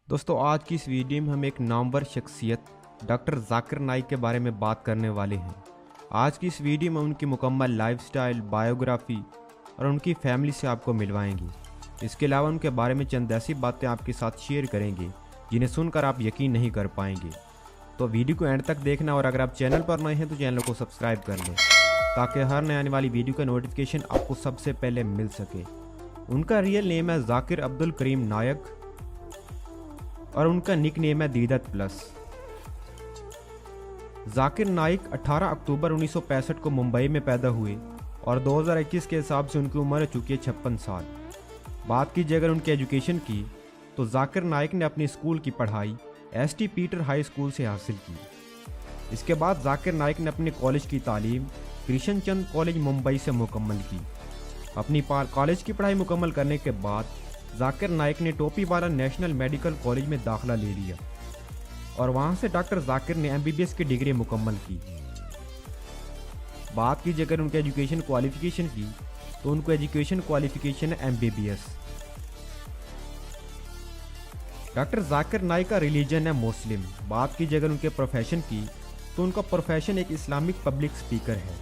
दोस्तों आज की इस वीडियो में हम एक नामवर शख्सियत डॉक्टर जाकिर नाइक के बारे में बात करने वाले हैं। आज की इस वीडियो में उनकी मुकम्मल लाइफस्टाइल, बायोग्राफी और उनकी फैमिली से आपको मिलवाएंगे। इसके अलावा उनके बारे में चंद ऐसी बातें आपके साथ शेयर करेंगे जिन्हें सुनकर आप यकीन नहीं कर पाएंगे। तो वीडियो को एंड तक देखना और अगर आप चैनल पर नए हैं तो चैनल को सब्सक्राइब कर लें ताकि हर नए आने वाली वीडियो का नोटिफिकेशन आपको सबसे पहले मिल सके। उनका रियल नेम है जाकिर अब्दुल करीम नायक और उनका निक नेम है दीदत प्लस। जाकिर नाइक 18 अक्टूबर 1965 को मुंबई में पैदा हुए और 2021 के हिसाब से उनकी उम्र हो चुकी है 56 साल। बात कीजिए अगर उनके एजुकेशन की तो जाकिर नाइक ने अपनी स्कूल की पढ़ाई एसटी पीटर हाई स्कूल से हासिल की। इसके बाद जाकिर नाइक ने अपने कॉलेज की तालीम कृष्ण चंद कॉलेज मुंबई से मुकम्मल की। अपनी कॉलेज की पढ़ाई मुकम्मल करने के बाद जाकिर नाइक ने टोपीवाला नेशनल मेडिकल कॉलेज में दाखिला ले लिया और वहां से डॉक्टर जाकिर ने एमबीबीएस की डिग्री मुकम्मल की। बात कीजिए अगर उनके एजुकेशन क्वालिफिकेशन की तो उनको एजुकेशन क्वालिफिकेशन है एमबीबीएस। डॉक्टर जाकिर नाइक का रिलीजन है मुस्लिम। बात कीजिए अगर उनके प्रोफेशन की तो उनका प्रोफेशन एक इस्लामिक पब्लिक स्पीकर है।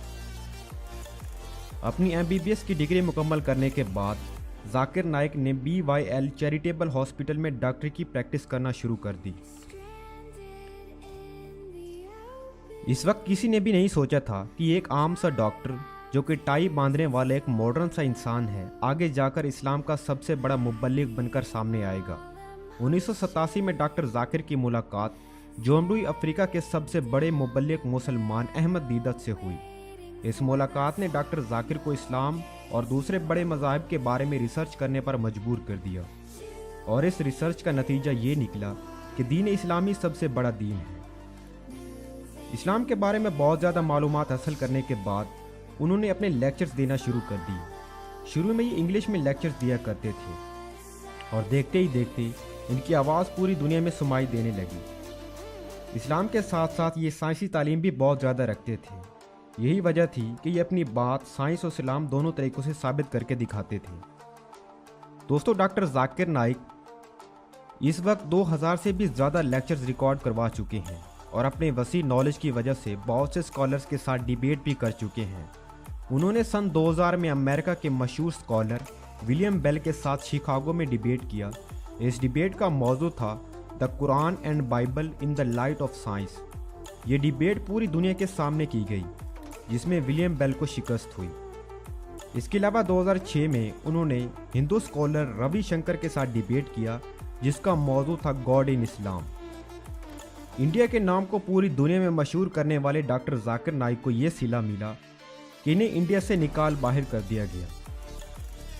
अपनी एमबीबीएस की डिग्री मुकम्मल करने के बाद जाकिर नाइक ने BYL चैरिटेबल हॉस्पिटल में डॉक्टरी की प्रैक्टिस करना शुरू कर दी। इस वक्त किसी ने भी नहीं सोचा था कि एक आम सा डॉक्टर जो कि टाई बांधने वाला एक मॉडर्न सा इंसान है आगे जाकर इस्लाम का सबसे बड़ा मुबल्लिग बनकर सामने आएगा। 1987 में डॉक्टर जाकिर की मुलाकात जोम्बुई अफ्रीका के सबसे बड़े मुबल्लिग मुसलमान अहमद दीदत से हुई। इस मुलाकात ने डॉक्टर जाकिर को इस्लाम और दूसरे बड़े मज़ाहिब के बारे में रिसर्च करने पर मजबूर कर दिया और इस रिसर्च का नतीजा ये निकला कि दीन इस्लामी सबसे बड़ा दीन है। इस्लाम के बारे में बहुत ज़्यादा मालूमात हासिल करने के बाद उन्होंने अपने लेक्चर्स देना शुरू कर दिए। शुरू में ये इंग्लिश में लेक्चर्स दिया करते थे और देखते ही देखते इनकी आवाज़ पूरी दुनिया में सुनाई देने लगी। इस्लाम के साथ साथ ये साइंसी तालीम भी बहुत ज़्यादा रखते थे। यही वजह थी कि ये अपनी बात साइंस और इस्लाम दोनों तरीकों से साबित करके दिखाते थे। दोस्तों डॉक्टर जाकिर नाइक इस वक्त 2000 से भी ज़्यादा लेक्चर्स रिकॉर्ड करवा चुके हैं और अपने वसी नॉलेज की वजह से बहुत से स्कॉलर्स के साथ डिबेट भी कर चुके हैं। उन्होंने सन 2000 में अमेरिका के मशहूर स्कॉलर विलियम बेल के साथ शिकागो में डिबेट किया। इस डिबेट का मौजू था the Quran and Bible in the light of science. ये डिबेट पूरी दुनिया के सामने की गई जिसमें विलियम बेल को शिकस्त हुई। इसके अलावा 2006 में उन्होंने हिंदू स्कॉलर रवि शंकर के साथ डिबेट किया जिसका मौजू था गॉड इन इस्लाम। इंडिया के नाम को पूरी दुनिया में मशहूर करने वाले डॉक्टर जाकिर नाइक को यह सिला मिला कि इन्हें इंडिया से निकाल बाहर कर दिया गया।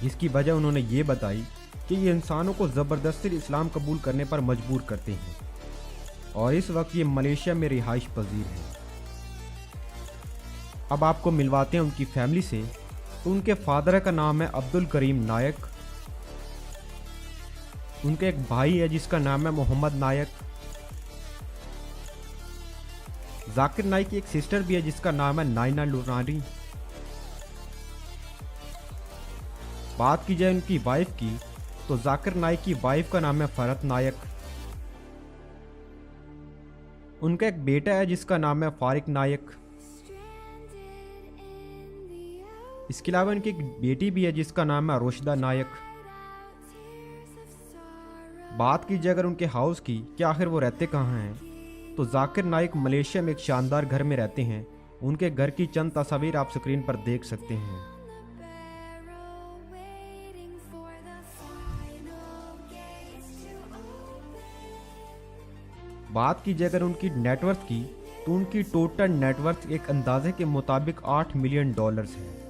इसकी वजह उन्होंने ये बताई कि ये इंसानों को ज़बरदस्ती इस्लाम कबूल करने पर मजबूर करते हैं और इस वक्त ये मलेशिया में रिहाइश पजीर है। अब आपको मिलवाते हैं उनकी फैमिली से। तो उनके फादर का नाम है अब्दुल करीम नायक। उनके एक भाई है जिसका नाम है मोहम्मद नायक। जाकिर नाइक की एक सिस्टर भी है जिसका नाम है नाइना लुरानी। बात की जाए उनकी वाइफ की तो जाकिर नाइक की वाइफ का नाम है फरत नायक। उनका एक बेटा है जिसका नाम है फारिक नायक। इसके अलावा उनकी एक बेटी भी है जिसका नाम है रोशदा नायक। बात कीजिए अगर उनके हाउस की कि आखिर वो रहते कहाँ हैं तो जाकिर नाइक मलेशिया में एक शानदार घर में रहते हैं। उनके घर की चंद तस्वीर आप स्क्रीन पर देख सकते हैं। बात कीजिए अगर उनकी नेटवर्थ की तो उनकी टोटल नेटवर्थ एक अंदाजे के मुताबिक $8 मिलियन है।